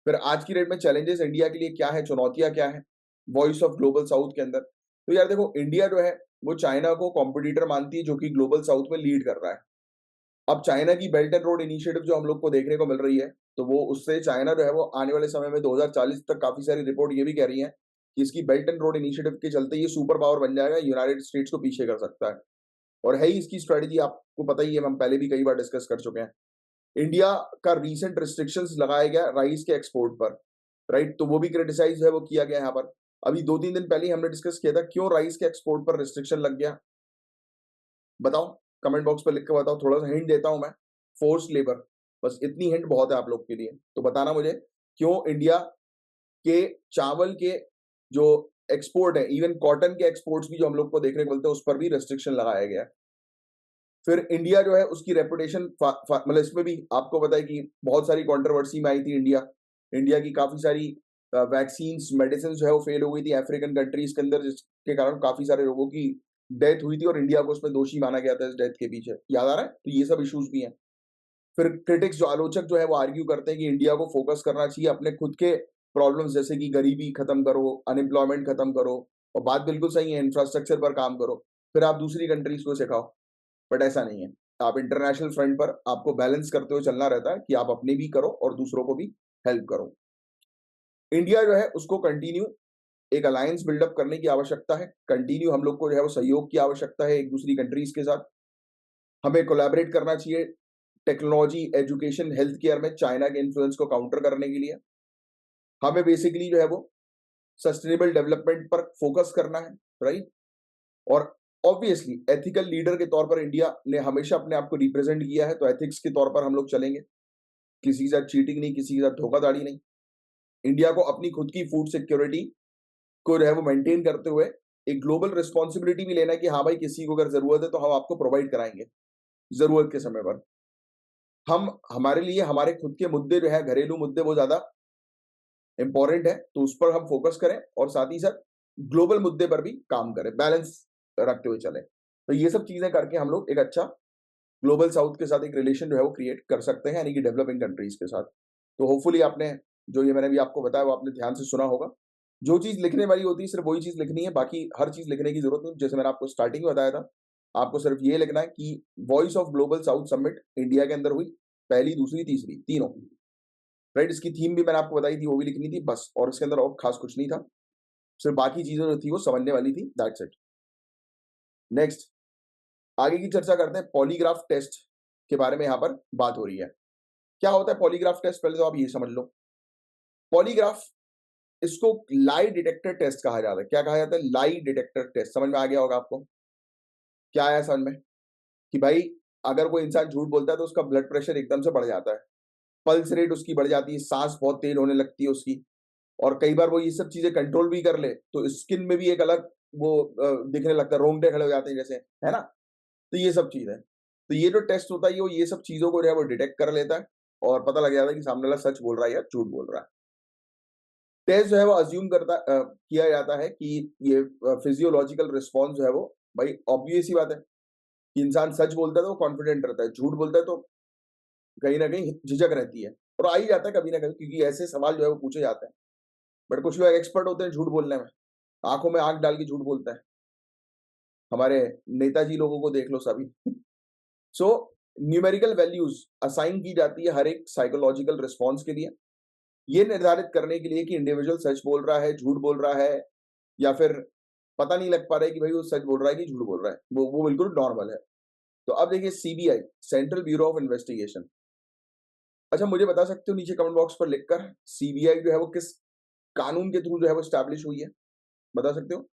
फिर आज की डेट में चैलेंजेस इंडिया के लिए क्या है, चुनौतियां क्या है वॉइस ऑफ ग्लोबल साउथ के अंदर। तो यार देखो, इंडिया जो है वो चाइना को कॉम्पिटिटर मानती है जो कि ग्लोबल साउथ में लीड कर रहा है। अब चाइना की बेल्ट एंड रोड इनिशिएटिव जो हम लोग को देखने को मिल रही है, तो वो उससे चाइना जो है वो आने वाले समय में 2040 तक काफी सारी रिपोर्ट ये भी कह रही है कि इसकी बेल्ट एंड रोड इनिशिएटिव के चलते ये सुपर पावर बन जाएगा, यूनाइटेड स्टेट्स को पीछे कर सकता है। और है ही इसकी स्ट्रेटेजी, आपको पता ही है, हम पहले भी कई बार डिस्कस कर चुके हैं। इंडिया का रीसेंट रिस्ट्रिक्शंस लगाया गया राइस के एक्सपोर्ट पर, राइट, तो वो भी क्रिटिसाइज है वो किया गया यहाँ पर। अभी 2-3 दिन पहले ही हमने डिस्कस किया था क्यों राइस के एक्सपोर्ट पर रिस्ट्रिक्शन लग गया। बताओ, कमेंट बॉक्स पर लिख के बताओ, थोड़ा सा हिंट देता हूं मैं। फोर्स लेबर, बस इतनी हिंट बहुत है आप लोग के लिए। तो बताना मुझे क्यों इंडिया के चावल के जो एक्सपोर्ट है, इवन कॉटन के एक्सपोर्ट्स भी जो हम लोग को देखने को मिलते हैं, उस पर भी रेस्ट्रिक्शन लगाया गया है। फिर इंडिया जो है उसकी रेपुटेशन मतलब इसमें भी आपको पता है कि बहुत सारी कंट्रोवर्सी में आई थी इंडिया। इंडिया की काफी सारी वैक्सीन मेडिसिन जो है वो फेल हो गई थी अफ्रीकन कंट्रीज के अंदर, जिसके कारण काफी सारे लोगों की डेथ हुई थी और इंडिया को उसमें दोषी माना गया था इस डेथ के पीछे, याद आ रहा है। तो ये सब इश्यूज भी हैं। फिर क्रिटिक्स जो आलोचक जो है वो आर्ग्यू करते हैं कि इंडिया को फोकस करना चाहिए अपने खुद के प्रॉब्लम्स, जैसे कि गरीबी खत्म करो, अनएम्प्लॉयमेंट खत्म करो, और बात बिल्कुल सही है, इंफ्रास्ट्रक्चर पर काम करो, फिर आप दूसरी कंट्रीज को सिखाओ। बट ऐसा नहीं है। आप इंटरनेशनल फ्रंट पर आपको बैलेंस करते हुए चलना रहता है कि आप अपने भी करो और दूसरों को भी हेल्प करो। इंडिया जो है उसको कंटिन्यू एक अलायंस बिल्डअप करने की आवश्यकता है। कंटिन्यू हम लोग को जो है वो सहयोग की आवश्यकता है एक दूसरी कंट्रीज के साथ। हमें कोलैबोरेट करना चाहिए टेक्नोलॉजी, एजुकेशन, हेल्थ केयर में चाइना के इन्फ्लुएंस को काउंटर करने के लिए। हमें बेसिकली जो है वो सस्टेनेबल डेवलपमेंट पर फोकस करना है, राइट। और ऑब्वियसली एथिकल लीडर के तौर पर इंडिया ने हमेशा अपने आप को रिप्रेजेंट किया है, तो एथिक्स के तौर पर हम लोग चलेंगे। किसी के साथ चीटिंग नहीं, किसी के साथ धोखाधड़ी नहीं। इंडिया को अपनी खुद की फूड सिक्योरिटी को जो है वो मेंटेन करते हुए एक ग्लोबल रिस्पॉन्सिबिलिटी भी लेना है कि हाँ भाई, किसी को अगर जरूरत है तो हम आपको प्रोवाइड कराएंगे जरूरत के समय पर। हम हमारे लिए हमारे खुद के मुद्दे जो है, घरेलू मुद्दे, वो ज्यादा इंपॉर्टेंट है, तो उस पर हम फोकस करें और साथ ही साथ ग्लोबल मुद्दे पर भी काम करें, बैलेंस रखते हुए चलें। तो ये सब चीजें करके हम लोग एक अच्छा ग्लोबल साउथ के साथ एक रिलेशन जो है वो क्रिएट कर सकते हैं, यानी कि डेवलपिंग कंट्रीज के साथ। तो होपफुली आपने जो ये मैंने भी आपको बताया वो आपने ध्यान से सुना होगा। जो चीज लिखने वाली होती है सिर्फ वही चीज लिखनी है, बाकी हर चीज लिखने की जरूरत नहीं। जैसे मैंने आपको स्टार्टिंग में बताया था, आपको सिर्फ ये लिखना है कि voice of global south summit India के अंदर हुई, पहली, दूसरी, तीसरी, तीनों, राइट। इसकी थीम भी मैंने आपको बताई थी, वो भी लिखनी थी बस, और इसके अंदर और खास कुछ नहीं था। सिर्फ बाकी चीजें जो थी वो समझने वाली थी, दैट्स इट। नेक्स्ट, आगे की चर्चा करते हैं। पॉलीग्राफ टेस्ट के बारे में यहाँ पर बात हो रही है। क्या होता है पॉलीग्राफ टेस्ट, पहले तो आप ये समझ लो। पॉलीग्राफ, इसको लाई डिटेक्टर टेस्ट कहा जाता है। क्या कहा जाता है? Lie detector test. समझ में आ गया होगा आपको क्या आया समझ में, कि भाई अगर कोई इंसान झूठ बोलता है तो उसका ब्लड प्रेशर एकदम से बढ़ जाता है, पल्स रेट उसकी बढ़ जाती है, सांस बहुत तेज होने लगती है उसकी, और कई बार वो ये सब चीजें कंट्रोल भी कर ले तो स्किन में भी एक अलग वो दिखने लगता है, रोंगटे खड़े हो जाते हैं जैसे, है ना। तो ये सब चीज है। तो ये जो टेस्ट होता है वो ये सब चीजों को जो है वो डिटेक्ट कर लेता है और पता लग जाता है कि सामने वाला सच बोल रहा है या झूठ बोल रहा है। टेस्ट जो है वो अज्यूम किया जाता है कि ये फिजियोलॉजिकल रिस्पॉन्स जो है वो, भाई ऑब्वियस ही बात है कि इंसान सच बोलता है तो वो कॉन्फिडेंट रहता है, झूठ बोलता है तो कहीं ना कहीं झिझक रहती है, और आ ही जाता है कभी ना कभी, क्योंकि ऐसे सवाल जो है वो पूछे जाते हैं। बट कुछ लोग एक्सपर्ट होते हैं झूठ बोलने में, आंखों में आंख डाल के झूठ बोलते हैं। हमारे नेताजी लोगों को देख लो सभी। सो न्यूमेरिकल वैल्यूज असाइन की जाती है हर एक साइकोलॉजिकल रिस्पॉन्स के लिए, ये निर्धारित करने के लिए कि इंडिविजुअल सच बोल रहा है, झूठ बोल रहा है, या फिर पता नहीं लग पा रहा है कि भाई वो सच बोल रहा है कि झूठ बोल रहा है, वो बिल्कुल नॉर्मल है। तो अब देखिए CBI, central bureau of investigation. अच्छा, मुझे बता सकते हो नीचे कमेंट बॉक्स पर लिखकर, सीबीआई जो है वो किस कानून के थ्रू जो है वो स्टैब्लिश हुई है, बता सकते हो?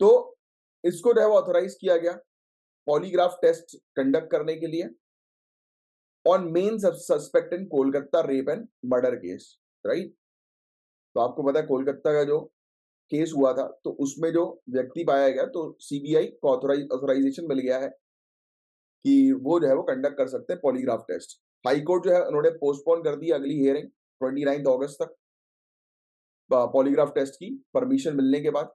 तो इसको जो है वो ऑथोराइज किया गया पॉलीग्राफ टेस्ट कंडक्ट करने के लिए on main suspect in Kolkata rape and murder case, right. तो आपको पता है कोलकाता का जो केस हुआ था, तो उसमें जो व्यक्ति पाया गया, तो सीबीआई को ऑथराइजेशन मिल गया है कि वो जो है वो कंडक्ट कर सकते हैं पॉलीग्राफ टेस्ट। हाई कोर्ट जो है उन्होंने पोस्टपोन कर दी अगली हियरिंग 29 अगस्त तक पॉलीग्राफ टेस्ट की परमिशन मिलने के बाद।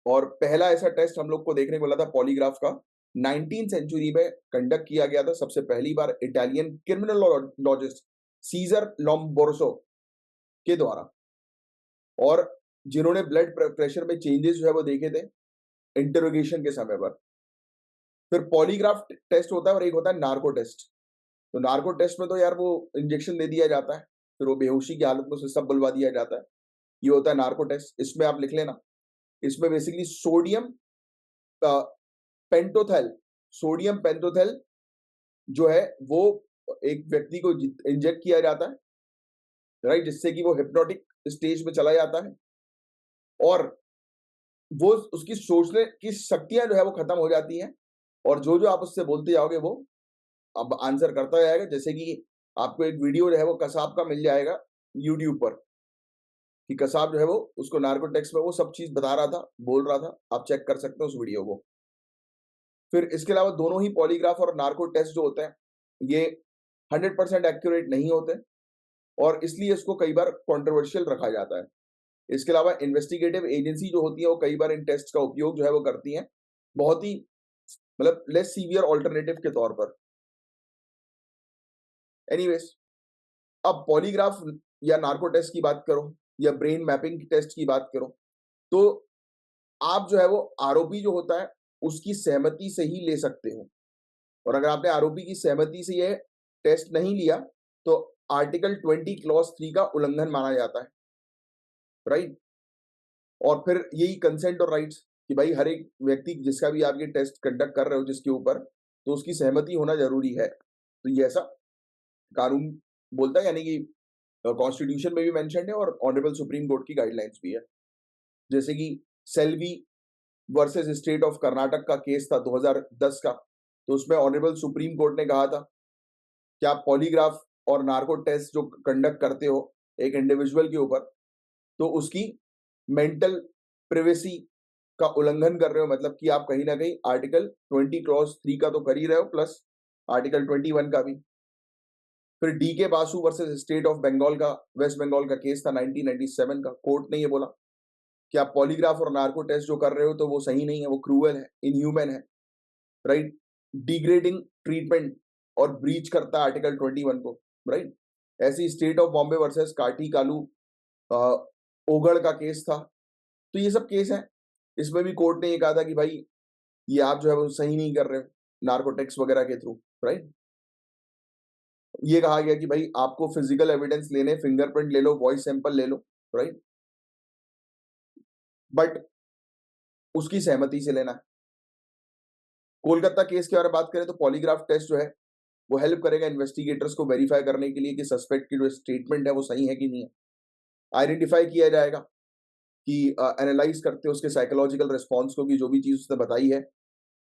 और पहला ऐसा टेस्ट हम लोग को देखने को मिला था पॉलीग्राफ का 19th सेंचुरी में कंडक्ट किया गया था सबसे पहली बार इटालियन क्रिमिनोलॉजिस्ट सीजर लोम्बोर्सो के द्वारा, और जिन्होंने ब्लड प्रेशर में चेंजेस जो है वो देखे थे इंटरोगेशन के समय पर। फिर पॉलीग्राफ टेस्ट होता है और एक होता है नार्को टेस्ट। तो नार्को टेस्ट में तो यार वो इंजेक्शन दे दिया जाता है, फिर वो बेहोशी की हालत में उसे सब बुलवा दिया जाता है। ये होता है नार्को टेस्ट। इसमें आप लिख लेना, इसमें बेसिकली सोडियम पेंटोथेल जो है वो एक व्यक्ति को इंजेक्ट किया जाता है, राइट, जिससे कि वो हिप्नोटिक स्टेज में चला जाता है और वो उसकी सोचने की शक्तियां जो है वो खत्म हो जाती हैं, और जो जो आप उससे बोलते जाओगे वो अब आंसर करता जाएगा। जैसे कि आपको एक वीडियो जो है वो कसाब का मिल जाएगा यूट्यूब पर, कि कसाब जो है वो उसको नार्को टेक्स्ट में वो सब चीज बता रहा था, बोल रहा था, आप चेक कर सकते हैं उस वीडियो को। फिर इसके अलावा दोनों ही पॉलीग्राफ और नार्को टेस्ट जो होते हैं ये 100% एक्यूरेट नहीं होते, और इसलिए इसको कई बार कंट्रोवर्शियल रखा जाता है। इसके अलावा इन्वेस्टिगेटिव एजेंसी जो होती है वो कई बार इन टेस्ट का उपयोग जो है वो करती हैं बहुत ही मतलब लेस सीवियर ऑल्टरनेटिव के तौर पर। एनीवेज, अब पॉलीग्राफ या नार्को टेस्ट की बात करो या ब्रेन मैपिंग टेस्ट की बात करो, तो आप जो है वो आरोपी जो होता है उसकी सहमति से ही ले सकते हो, और अगर आपने आरोपी की सहमति से ये टेस्ट नहीं लिया तो आर्टिकल 20 क्लॉज 3 का उल्लंघन माना जाता है, राइट। और फिर यही कंसेंट और राइट्स कि भाई हर एक व्यक्ति जिसका भी आप ये टेस्ट कंडक्ट कर रहे हो जिसके ऊपर, तो उसकी सहमति होना जरूरी है। तो ये ऐसा कानून बोलता है, यानी कि कॉन्स्टिट्यूशन में भी मेंशन है और ऑनरेबल सुप्रीम कोर्ट की गाइडलाइंस भी है। जैसे कि Selvi versus state of Karnataka का केस था 2010 का, तो उसमें ऑनरेबल सुप्रीम कोर्ट ने कहा था कि आप पॉलीग्राफ और नार्को टेस्ट जो कंडक्ट करते हो एक इंडिविजुअल के ऊपर, तो उसकी मेंटल प्रिवेसी का उल्लंघन कर रहे हो, मतलब कि आप कहीं ना कहीं आर्टिकल 20 क्लॉज 3 का तो कर ही रहे हो, प्लस आर्टिकल 21 का भी। फिर D K Basu versus state of Bengal का, वेस्ट बंगाल का केस था 1997 का। कोर्ट ने ये बोला कि आप पॉलीग्राफ और नार्को टेस्ट जो कर रहे हो तो वो सही नहीं है, वो क्रूअल है, इनह्यूमन है, राइट, डिग्रेडिंग ट्रीटमेंट और ब्रीच करता है आर्टिकल 21 को, राइट। ऐसी स्टेट ऑफ बॉम्बे वर्सेस काटी कालू ओगढ़ का केस था। तो ये सब केस हैं, इसमें भी कोर्ट ने ये कहा था कि भाई ये आप जो है वो सही नहीं कर रहे हो नार्कोटिक्स वगैरह के थ्रू, राइट। ये कहा गया कि भाई आपको फिजिकल एविडेंस लेने, फिंगरप्रिंट ले लो, वॉइस सैंपल ले लो, राइट, बट उसकी सहमति से लेना है। कोलकाता केस के बारे में बात करें तो पॉलीग्राफ टेस्ट जो है वो हेल्प करेगा इन्वेस्टिगेटर्स को वेरीफाई करने के लिए कि सस्पेक्ट की जो स्टेटमेंट है वो सही है कि नहीं है। आइडेंटिफाई किया जाएगा कि एनालाइज करते हैं उसके साइकोलॉजिकल रिस्पॉन्स को कि जो भी चीज उसने बताई है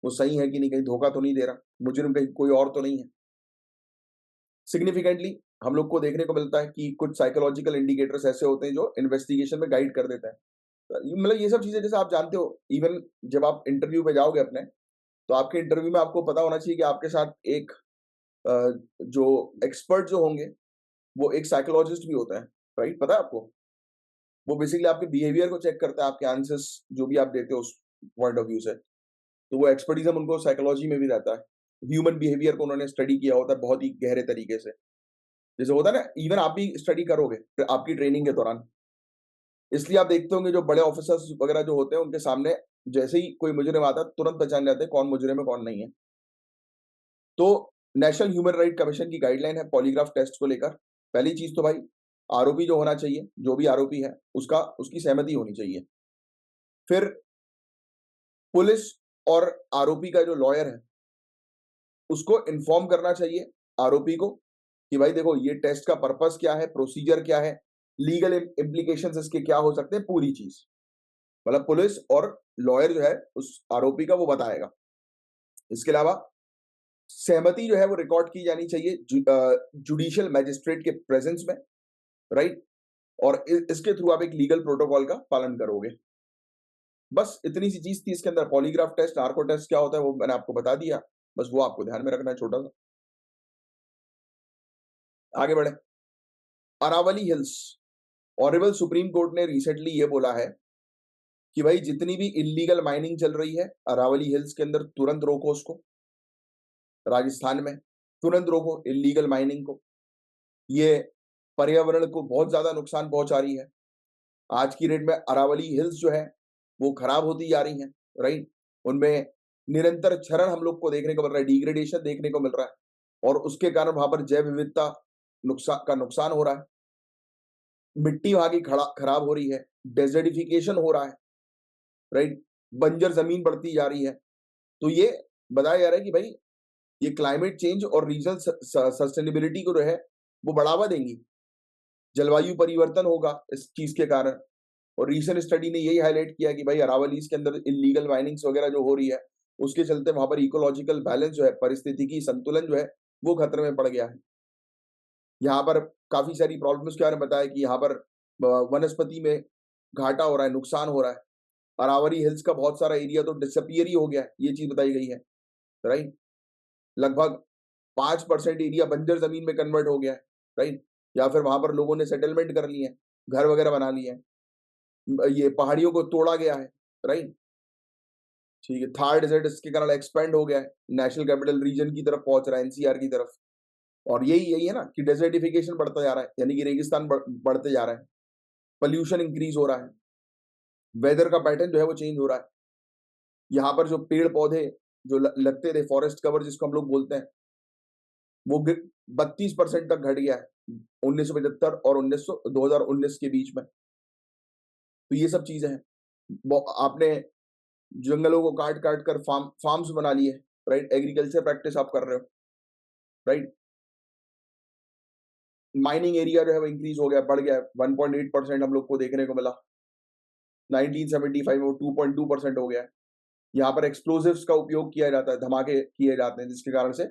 वो सही है कि नहीं, कहीं धोखा तो नहीं दे रहा, मुजरिम कहीं कोई और तो नहीं है। सिग्निफिकेंटली हम लोग को देखने को मिलता है कि कुछ साइकोलॉजिकल इंडिकेटर्स ऐसे होते हैं जो इन्वेस्टिगेशन में गाइड कर देते हैं। मतलब ये सब चीजें जैसे आप जानते हो, इवन जब आप इंटरव्यू पे जाओगे अपने, तो आपके इंटरव्यू में आपको पता होना चाहिए कि आपके साथ एक जो एक्सपर्ट जो होंगे वो एक साइकोलॉजिस्ट भी होता है, राइट, पता है आपको। वो बेसिकली आपके बिहेवियर को चेक करता है, आपके आंसर्स जो भी आप देते हो उस पॉइंट ऑफ व्यू से। तो वो एक्सपर्टिज्म उनको साइकोलॉजी में भी रहता है, ह्यूमन बिहेवियर को उन्होंने स्टडी किया होता है बहुत ही गहरे तरीके से। जैसे होता है ना, इवन आप भी स्टडी करोगे आपकी ट्रेनिंग के दौरान, इसलिए आप देखते होंगे जो बड़े ऑफिसर्स वगैरह जो होते हैं उनके सामने जैसे ही कोई मुजरिम आता है तुरंत पहचान जाते हैं कौन मुजरिम है कौन नहीं है। तो नेशनल ह्यूमन राइट कमीशन की गाइडलाइन है पॉलीग्राफ टेस्ट को लेकर। पहली चीज तो भाई आरोपी जो होना चाहिए, जो भी आरोपी है उसकी सहमति होनी चाहिए। फिर पुलिस और आरोपी का जो लॉयर है उसको इन्फॉर्म करना चाहिए आरोपी को कि भाई देखो ये टेस्ट का पर्पस क्या है, प्रोसीजर क्या है, लीगल इम्प्लीकेशंस इसके क्या हो सकते हैं, पूरी चीज मतलब पुलिस और लॉयर जो है उस आरोपी का वो बताएगा। इसके अलावा सहमति जो है वो रिकॉर्ड की जानी चाहिए जुडिशियल मैजिस्ट्रेट के प्रेजेंस में, राइट। और इसके थ्रू आप एक लीगल प्रोटोकॉल का पालन करोगे। बस इतनी सी चीज थी इसके अंदर। पॉलीग्राफ टेस्ट, नार्को टेस्ट क्या होता है वो मैंने आपको बता दिया, बस वो आपको ध्यान में रखना है छोटा सा। आगे बढ़े। Aravalli hills, honourable supreme court ने रिसेंटली ये बोला है कि भाई जितनी भी इलीगल माइनिंग चल रही है अरावली हिल्स के अंदर तुरंत रोको उसको। राजस्थान में तुरंत रोको इलीगल माइनिंग को। ये पर्यावरण को बहुत ज्यादा नुकसान पहुंचा रही है। आज की डेट में अरावली हिल्स जो है वो खराब होती जा रही हैं, राइट। उनमें निरंतर क्षरण हम लोग को देखने को मिल रहा है, डिग्रेडेशन देखने को मिल रहा है, और उसके कारण वहां पर जैव विविधता नुकसान हो रहा है। मिट्टी वहां की खराब हो रही है, डेजर्टिफिकेशन हो रहा है, राइट। बंजर जमीन बढ़ती जा रही है। तो ये बताया जा रहा है कि भाई ये क्लाइमेट चेंज और रीजनल सस्टेनेबिलिटी को जो है वो बढ़ावा देंगी। जलवायु परिवर्तन होगा इस चीज के कारण। और रीसेंट स्टडी ने यही हाईलाइट किया कि भाई अरावलीज के अंदर इलीगल माइनिंग्स वगैरह जो हो रही है उसके चलते वहां पर इकोलॉजिकल बैलेंस जो है, परिस्थितिकी संतुलन जो है वो खतरे में पड़ गया है। यहाँ पर काफी सारी प्रॉब्लम्स के बारे में बताया कि यहाँ पर वनस्पति में घाटा हो रहा है, नुकसान हो रहा है। अरावली हिल्स का बहुत सारा एरिया तो डिसअपियर ही हो गया है, ये चीज बताई गई है, राइट। लगभग 5% एरिया बंजर जमीन में कन्वर्ट हो गया है, राइट। या फिर वहां पर लोगों ने सेटलमेंट कर लिए हैं, घर वगैरह बना लिए हैं, ये पहाड़ियों को तोड़ा गया है, राइट। ठीक है, थार डेजर्ट इसके कारण एक्सपेंड हो गया है, नेशनल कैपिटल रीजन की तरफ पहुंच रहा है, एनसीआर की तरफ। और यही यही है ना कि डेजर्टिफिकेशन बढ़ता जा रहा है, यानी कि रेगिस्तान बढ़ते जा रहा है, पोल्यूशन इंक्रीज हो रहा है, वेदर का पैटर्न जो है वो चेंज हो रहा है। यहाँ पर जो पेड़ पौधे जो लगते थे, फॉरेस्ट कवर जिसको हम लोग बोलते हैं, वो 32% तक घट गया है 1975 और 2019 के बीच में। तो ये सब चीजें हैं। आपने जंगलों को काट काट कर फार्म्स बना लिए, राइट। एग्रीकल्चर प्रैक्टिस आप कर रहे हो, राइट। माइनिंग एरिया जो है वो इंक्रीज हो गया, बढ़ गया, 1.8% हम लोग को देखने को मिला। 1975 में वो 2.2% हो गया है। यहाँ पर एक्सप्लोजिव्स का उपयोग किया जाता है, धमाके किए जाते हैं, जिसके कारण से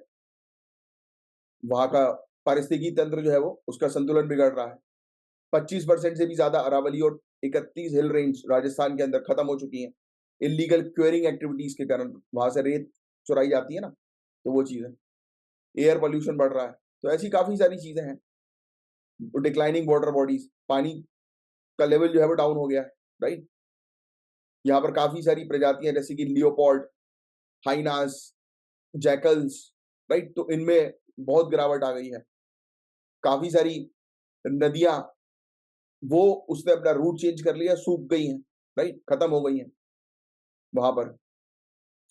वहां का पारिस्थितिकी तंत्र जो है वो उसका संतुलन बिगड़ रहा है। 25% से भी ज्यादा अरावली और 31 हिल रेंज राजस्थान के अंदर खत्म हो चुकी हैं इलीगल क्वेरिंग एक्टिविटीज के कारण। वहां से रेत चुराई जाती है ना, तो वो चीज है। एयर पोल्यूशन बढ़ रहा है। तो ऐसी काफी सारी चीजें हैं। डिक्लाइनिंग वाटर बॉडीज, पानी का लेवल जो है वो डाउन हो गया है, राइट। यहाँ पर काफी सारी प्रजातियां जैसे कि लियोपोल्ड, हाइनास, जैकल्स, राइट, तो इनमें बहुत गिरावट आ गई है। काफी सारी नदियां वो उसने अपना रूट चेंज कर लिया, सूख गई हैं, राइट, खत्म हो गई हैं वहां पर।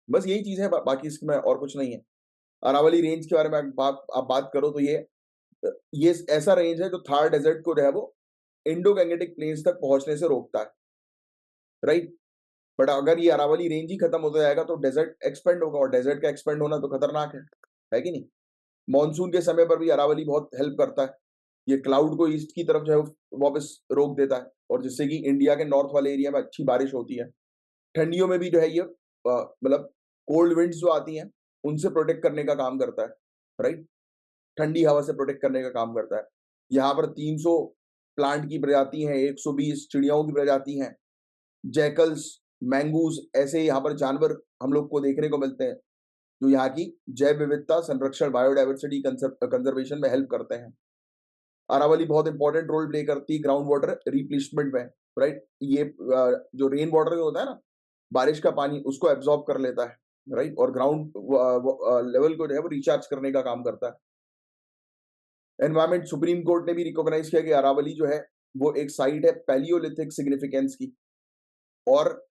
बस यही चीज है, बाकी इसमें और कुछ नहीं है। अरावली रेंज के बारे में आप बात करो तो ये ऐसा रेंज है जो थार डेजर्ट को जो है वो इंडो गैंगेटिक प्लेन्स तक पहुंचने से रोकता है, राइट। बट अगर ये अरावली रेंज ही खत्म होता जाएगा तो डेजर्ट एक्सपेंड होगा, और डेजर्ट का एक्सपेंड होना तो खतरनाक है कि नहीं। मॉनसून के समय पर भी अरावली बहुत हेल्प करता है। ये क्लाउड को ईस्ट की तरफ जो है वापस रोक देता है, और जिससे कि इंडिया के नॉर्थ वाले एरिया में अच्छी बारिश होती है। ठंडियों में भी जो है ये मतलब कोल्ड विंड्स जो आती हैं उनसे प्रोटेक्ट करने का काम करता है, राइट। ठंडी हवा से प्रोटेक्ट करने का काम करता है। यहाँ पर 300 प्लांट की प्रजाति हैं, 120 चिड़ियाओं की प्रजाति हैं, जैकल्स, मैंगूज, ऐसे यहाँ पर जानवर हम लोग को देखने को मिलते हैं जो यहाँ की जैव विविधता संरक्षण, बायोडाइवर्सिटी कंजर्वेशन में हेल्प करते हैं। अरावली बहुत इंपॉर्टेंट रोल प्ले करती है ग्राउंड वाटर रिप्लेसमेंट में, राइट। ये जो रेन वाटर होता है ना, बारिश का पानी, उसको एब्जॉर्ब कर लेता है, राइट, और ग्राउंड लेवल को जो है वो रिचार्ज करने का काम करता है। एनवायरमेंट सुप्रीम कोर्ट ने भी रिकॉग्नाइज किया कि अरावली जो है वो एक साइट है पैलियोलिथिक सिग्निफिकेंस की, और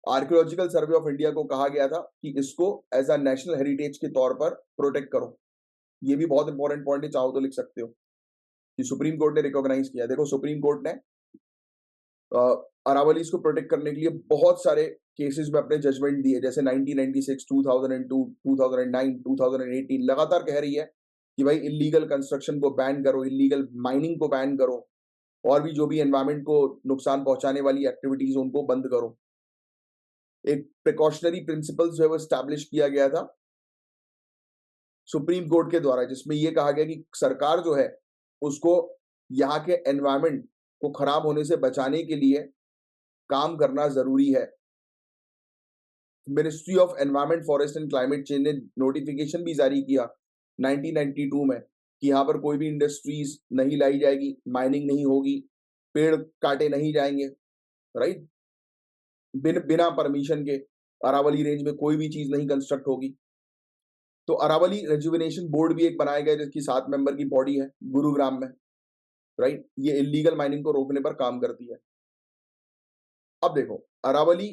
आर्कियोलॉजिकल सर्वे ऑफ इंडिया को कहा गया था कि इसको एज अ नेशनल हेरिटेज के तौर पर प्रोटेक्ट करो। ये भी बहुत इंपॉर्टेंट पॉइंट है, चाहो तो लिख सकते हो कि सुप्रीम कोर्ट ने रिकॉग्नाइज किया। देखो, सुप्रीम कोर्ट ने अरावलीज को प्रोटेक्ट करने के लिए बहुत सारे केसेस में अपने जजमेंट दिए, जैसे 1996, 2002, 2009, 2018 लगातार कह रही है कि भाई इलीगल कंस्ट्रक्शन को बैन करो, इलीगल माइनिंग को बैन करो, और भी जो भी एनवायरमेंट को नुकसान पहुंचाने वाली एक्टिविटीज उनको बंद करो। एक प्रिकॉशनरी प्रिंसिपल जो है वो स्टैब्लिश किया गया था सुप्रीम कोर्ट के द्वारा, जिसमें यह कहा गया कि सरकार जो है उसको यहाँ के एनवायरमेंट को खराब होने से बचाने के लिए काम करना जरूरी है। Ministry of environment, forest and climate change ने नोटिफिकेशन भी जारी किया 1992 में कि यहाँ पर कोई भी इंडस्ट्रीज नहीं लाई जाएगी, माइनिंग नहीं होगी, पेड़ काटे नहीं जाएंगे, राइट। बिना परमिशन के अरावली रेंज में कोई भी चीज नहीं कंस्ट्रक्ट होगी। तो अरावली रेजुविनेशन बोर्ड भी एक बनाया गया जिसकी 7 मेंबर की बॉडी है गुरुग्राम में, राइट। ये इलीगल माइनिंग को रोकने पर काम करती है। अब देखो अरावली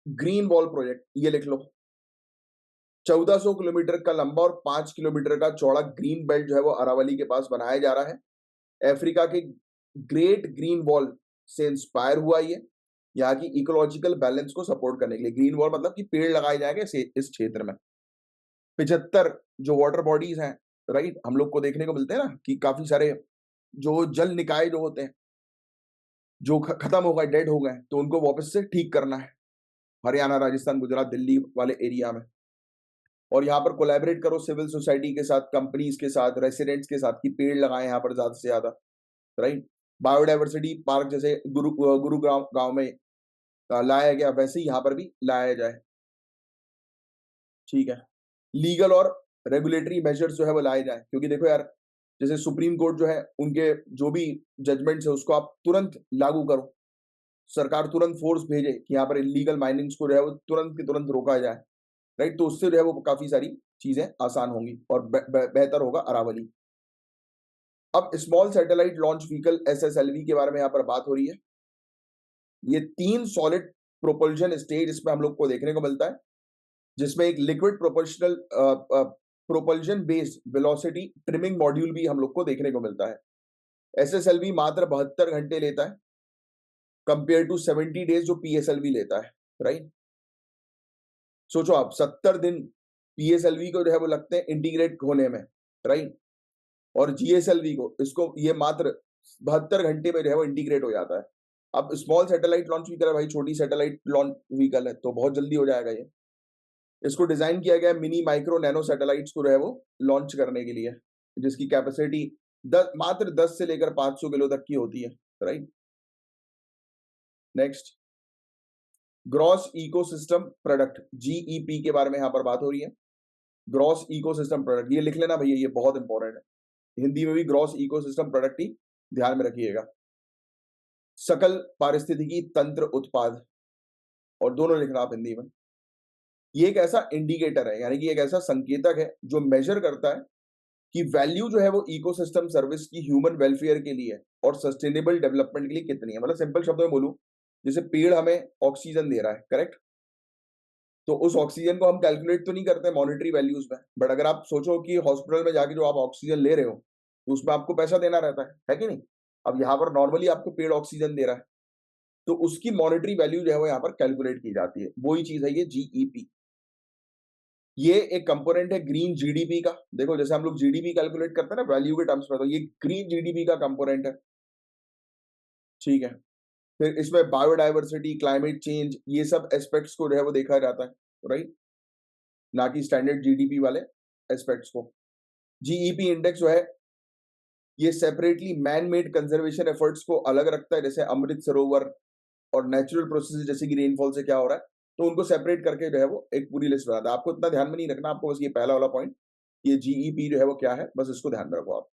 ग्रीन वॉल प्रोजेक्ट, ये लिख लो। 1400 किलोमीटर का लंबा और 5 किलोमीटर का चौड़ा ग्रीन बेल्ट जो है वो अरावली के पास बनाया जा रहा है। अफ्रीका के ग्रेट ग्रीन वॉल से इंस्पायर हुआ ये, यहाँ की इकोलॉजिकल बैलेंस को सपोर्ट करने के लिए। ग्रीन वॉल मतलब कि पेड़ लगाए जाएंगे इस क्षेत्र में। 75 जो वाटर बॉडीज हैं, राइट, हम लोग को देखने को मिलते हैं ना कि काफी सारे जो जल निकाय जो होते हैं जो खत्म हो गए, डेड हो गए, तो उनको वापस से ठीक करना है हरियाणा, राजस्थान, गुजरात, दिल्ली वाले एरिया में। और यहाँ पर कोलैबोरेट करो सिविल सोसाइटी के साथ, कंपनीज के साथ, रेसिडेंट्स के साथ, कि पेड़ लगाएं यहाँ पर ज्यादा से ज्यादा, राइट। बायोडाइवर्सिटी पार्क जैसे गुरुग्राम गांव में लाया गया, वैसे ही यहाँ पर भी लाया जाए, ठीक है। लीगल और रेगुलेटरी मेजर्स जो है वो लाए जाए, क्योंकि देखो यार, जैसे सुप्रीम कोर्ट जो है उनके जो भी जजमेंट्स है उसको आप तुरंत लागू करो। सरकार तुरंत फोर्स भेजे कि यहाँ पर इलीगल माइनिंग्स को जो है वो तुरंत की तुरंत रोका जाए, राइट। तो उससे जो है वो काफी सारी चीजें आसान होंगी और बेहतर होगा अरावली। अब small satellite launch vehicle SSLV के बारे में यहाँ पर बात हो रही है। ये 3 सॉलिड प्रोपल्शन स्टेज इसमें हम लोग को देखने को मिलता है, जिसमें एक liquid propulsion based velocity trimming module भी हम लोग को देखने को मिलता है। SSLV मात्र 72 घंटे लेता है कंपेयर टू 70 डेज जो PSLV लेता है, राइट। सोचो आप 70 दिन PSLV को जो है वो लगते हैं इंटीग्रेट होने में, राइट। और GSLV को, इसको ये मात्र 72 घंटे में जो है वो इंटीग्रेट हो जाता है। अब स्मॉल सैटेलाइट लॉन्च व्हीकल है भाई, छोटी सैटेलाइट लॉन्च व्हीकल है, तो बहुत जल्दी हो जाएगा ये। इसको डिजाइन किया गया मिनी माइक्रो नैनो सैटेलाइट्स को जो है वो लॉन्च करने के लिए, जिसकी कैपेसिटी मात्र 10 से लेकर 500 किलो तक की होती है, right. Next, gross ecosystem product, GEP के बारे में यहां पर बात हो रही है। ग्रॉस इकोसिस्टम प्रोडक्ट, ये लिख लेना भैया, ये बहुत इंपॉर्टेंट है। हिंदी में भी ग्रॉस इकोसिस्टम प्रोडक्ट ही ध्यान में रखिएगा। सकल पारिस्थितिकी तंत्र उत्पाद, और दोनों लिखना आप हिंदी में। ये एक ऐसा इंडिकेटर है, यानी कि एक ऐसा संकेतक है जो मेजर करता है कि वैल्यू जो है वो इकोसिस्टम सर्विस की ह्यूमन वेलफेयर के लिए और सस्टेनेबल डेवलपमेंट के लिए कितनी है। मतलब सिंपल शब्दों में बोलूं, जैसे पेड़ हमें ऑक्सीजन दे रहा है, करेक्ट, तो उस ऑक्सीजन को हम कैलकुलेट तो नहीं करते मॉनेटरी वैल्यूज में, बट अगर आप सोचो कि हॉस्पिटल में जाके जो आप ऑक्सीजन ले रहे हो तो उसमें आपको पैसा देना रहता है कि नहीं। अब यहाँ पर नॉर्मली आपको पेड़ ऑक्सीजन दे रहा है, तो उसकी मॉनेटरी वैल्यू जो है वो यहाँ पर कैलकुलेट की जाती है। वही चीज है ये GEP। ये एक कंपोनेंट है ग्रीन GDP का। देखो जैसे हम लोग GDP कैलकुलेट करते हैं ना वैल्यू के टर्म्स में, तो ये ग्रीन GDP का कंपोनेंट है, ठीक है। फिर इसमें बायोडाइवर्सिटी, क्लाइमेट चेंज, ये सब एस्पेक्ट्स को जो है वो देखा जाता है, राइट, ना कि स्टैंडर्ड GDP वाले एस्पेक्ट्स को। GEP इंडेक्स जो है ये separately man made conservation efforts को अलग रखता है, जैसे अमृत सरोवर और नेचुरल प्रोसेस जैसे कि रेनफॉल से क्या हो रहा है, तो उनको सेपरेट करके जो है वो एक पूरी लिस्ट बनाता है। आपको इतना ध्यान में नहीं रखना, आपको बस ये पहला वाला पॉइंट, ये GEP जो है वो क्या है, बस इसको ध्यान में रखो आप।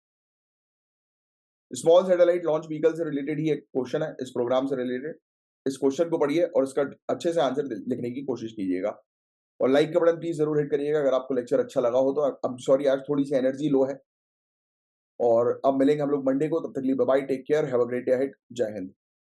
स्मॉल सैटेलाइट लॉन्च व्हीकल से रिलेटेड ही एक क्वेश्चन है इस प्रोग्राम से रिलेटेड। इस क्वेश्चन को पढ़िए और इसका अच्छे से आंसर लिखने की कोशिश कीजिएगा, और लाइक का बटन प्लीज जरूर हिट करिएगा अगर आपको लेक्चर अच्छा लगा हो तो। अब सॉरी, आज थोड़ी सी एनर्जी लो है, और अब मिलेंगे हम लोग मंडे को। तब तक के लिए bye bye, take care, have a great day ahead, जय हिंद।